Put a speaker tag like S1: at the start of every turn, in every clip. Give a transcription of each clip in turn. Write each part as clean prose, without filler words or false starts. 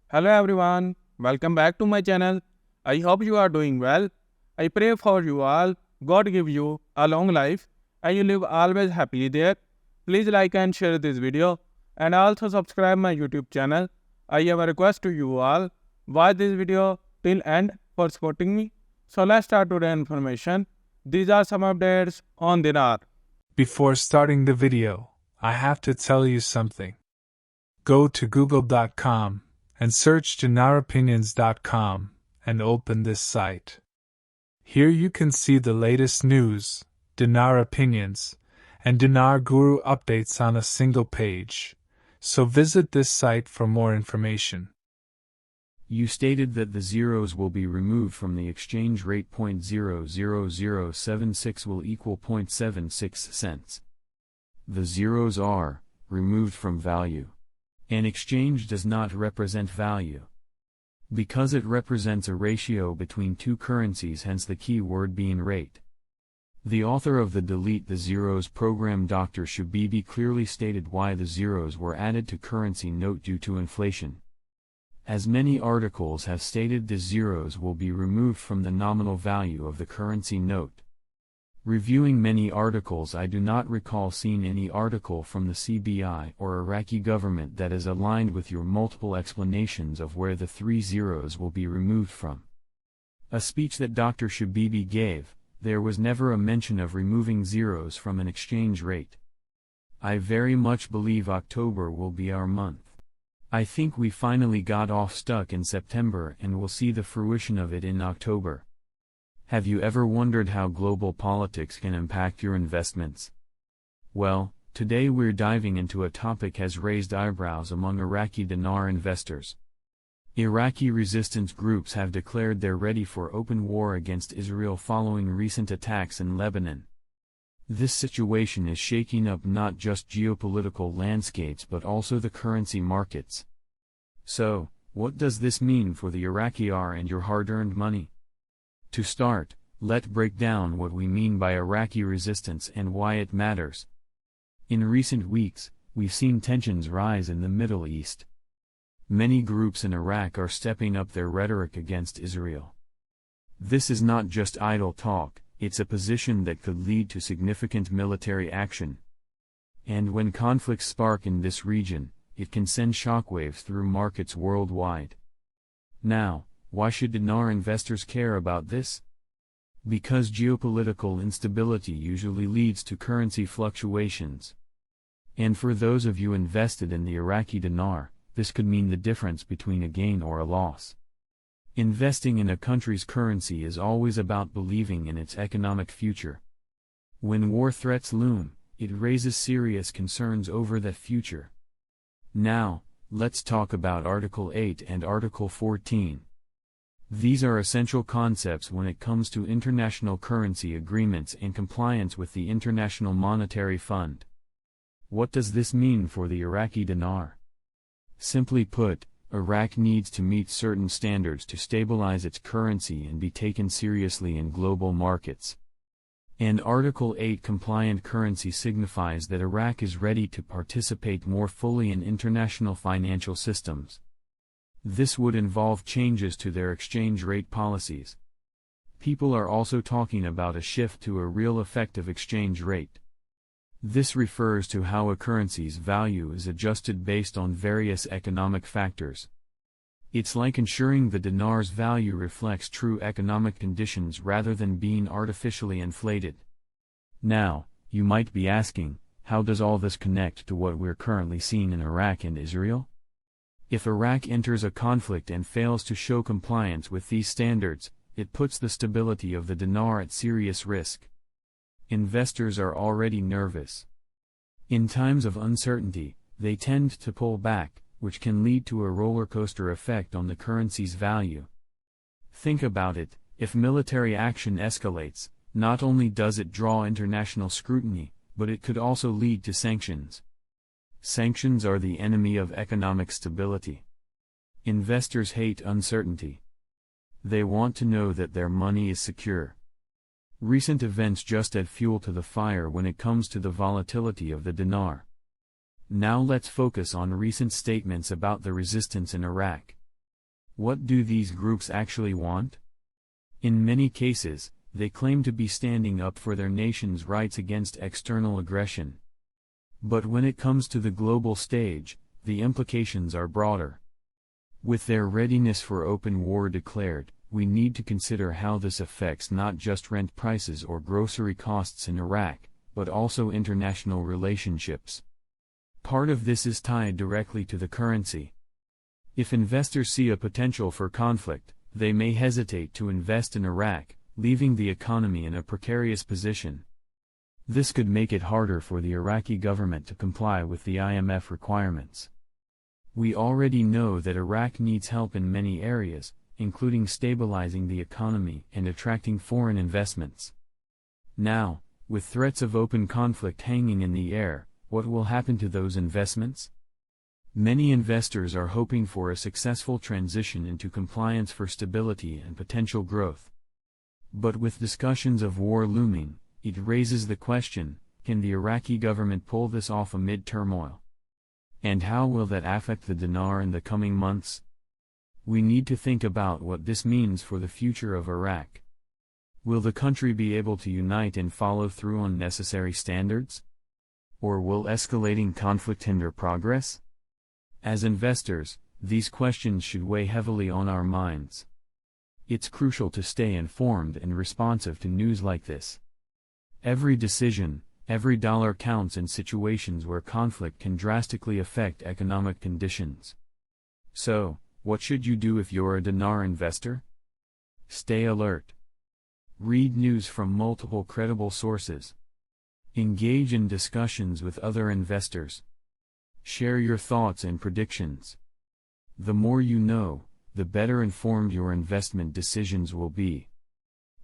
S1: Hello everyone, welcome back to my channel. I hope you are doing well. I pray for you all. God give you a long life and you live always happily there. Please like and share this video and also subscribe my YouTube channel. I have a request to you all. Watch this video till end for supporting me. So let's start today's information. These are some updates on dinar.
S2: Before starting the video, I have to tell you something. Go to google.com and search dinaropinions.com and open this site. Here you can see the latest news, dinar opinions, and dinar guru updates on a single page. So visit this site for more information.
S3: You stated that the zeros will be removed from the exchange rate. 0.00076 will equal 0.76 cents. The zeros are removed from value. An exchange does not represent value, because it represents a ratio between two currencies, hence the key word being rate. The author of the Delete the Zeros program, Dr. Shabibi, clearly stated why the zeros were added to currency note due to inflation. As many articles have stated, the zeros will be removed from the nominal value of the currency note. Reviewing many articles, I do not recall seeing any article from the CBI or Iraqi government that is aligned with your multiple explanations of where the three zeros will be removed from. A speech that Dr. Shabibi gave, there was never a mention of removing zeros from an exchange rate. I very much believe October will be our month. I think we finally got off stuck in September and will see the fruition of it in October. Have you ever wondered how global politics can impact your investments? Well, today we're diving into a topic has raised eyebrows among Iraqi dinar investors. Iraqi resistance groups have declared they're ready for open war against Israel following recent attacks in Lebanon. This situation is shaking up not just geopolitical landscapes but also the currency markets. So, what does this mean for the Iraqi dinar and your hard-earned money? To start, let's break down what we mean by Iraqi resistance and why it matters. In recent weeks, we've seen tensions rise in the Middle East. Many groups in Iraq are stepping up their rhetoric against Israel. This is not just idle talk, it's a position that could lead to significant military action. And when conflicts spark in this region, it can send shockwaves through markets worldwide. Now, why should dinar investors care about this? Because geopolitical instability usually leads to currency fluctuations. And for those of you invested in the Iraqi dinar, this could mean the difference between a gain or a loss. Investing in a country's currency is always about believing in its economic future. When war threats loom, it raises serious concerns over that future. Now, let's talk about Article 8 and Article 14. These are essential concepts when it comes to international currency agreements and compliance with the International Monetary Fund. What does this mean for the Iraqi dinar? Simply put, Iraq needs to meet certain standards to stabilize its currency and be taken seriously in global markets. And Article 8 compliant currency signifies that Iraq is ready to participate more fully in international financial systems. This would involve changes to their exchange rate policies. People are also talking about a shift to a real effective exchange rate. This refers to how a currency's value is adjusted based on various economic factors. It's like ensuring the dinar's value reflects true economic conditions rather than being artificially inflated. Now, you might be asking, how does all this connect to what we're currently seeing in Iraq and Israel? If Iraq enters a conflict and fails to show compliance with these standards, it puts the stability of the dinar at serious risk. Investors are already nervous. In times of uncertainty, they tend to pull back, which can lead to a roller coaster effect on the currency's value. Think about it, if military action escalates, not only does it draw international scrutiny, but it could also lead to sanctions. Sanctions are the enemy of economic stability. Investors hate uncertainty. They want to know that their money is secure. Recent events just add fuel to the fire when it comes to the volatility of the dinar. Now let's focus on recent statements about the resistance in Iraq. What do these groups actually want? In many cases, they claim to be standing up for their nation's rights against external aggression. But when it comes to the global stage, the implications are broader. With their readiness for open war declared, we need to consider how this affects not just rent prices or grocery costs in Iraq, but also international relationships. Part of this is tied directly to the currency. If investors see a potential for conflict, they may hesitate to invest in Iraq, leaving the economy in a precarious position. This could make it harder for the Iraqi government to comply with the IMF requirements. We already know that Iraq needs help in many areas, including stabilizing the economy and attracting foreign investments. Now, with threats of open conflict hanging in the air, what will happen to those investments? Many investors are hoping for a successful transition into compliance for stability and potential growth. But with discussions of war looming, it raises the question, can the Iraqi government pull this off amid turmoil? And how will that affect the dinar in the coming months? We need to think about what this means for the future of Iraq. Will the country be able to unite and follow through on necessary standards? Or will escalating conflict hinder progress? As investors, these questions should weigh heavily on our minds. It's crucial to stay informed and responsive to news like this. Every decision, every dollar counts in situations where conflict can drastically affect economic conditions. So, what should you do if you're a dinar investor? Stay alert. Read news from multiple credible sources. Engage in discussions with other investors. Share your thoughts and predictions. The more you know, the better informed your investment decisions will be.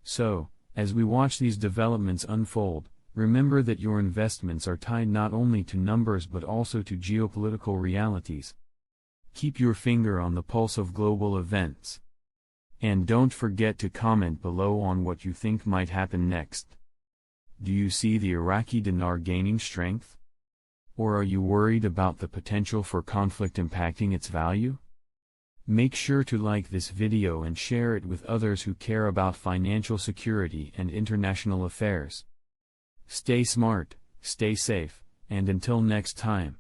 S3: So, as we watch these developments unfold, remember that your investments are tied not only to numbers but also to geopolitical realities. Keep your finger on the pulse of global events. And don't forget to comment below on what you think might happen next. Do you see the Iraqi dinar gaining strength? Or are you worried about the potential for conflict impacting its value? Make sure to like this video and share it with others who care about financial security and international affairs. Stay smart, stay safe, and until next time.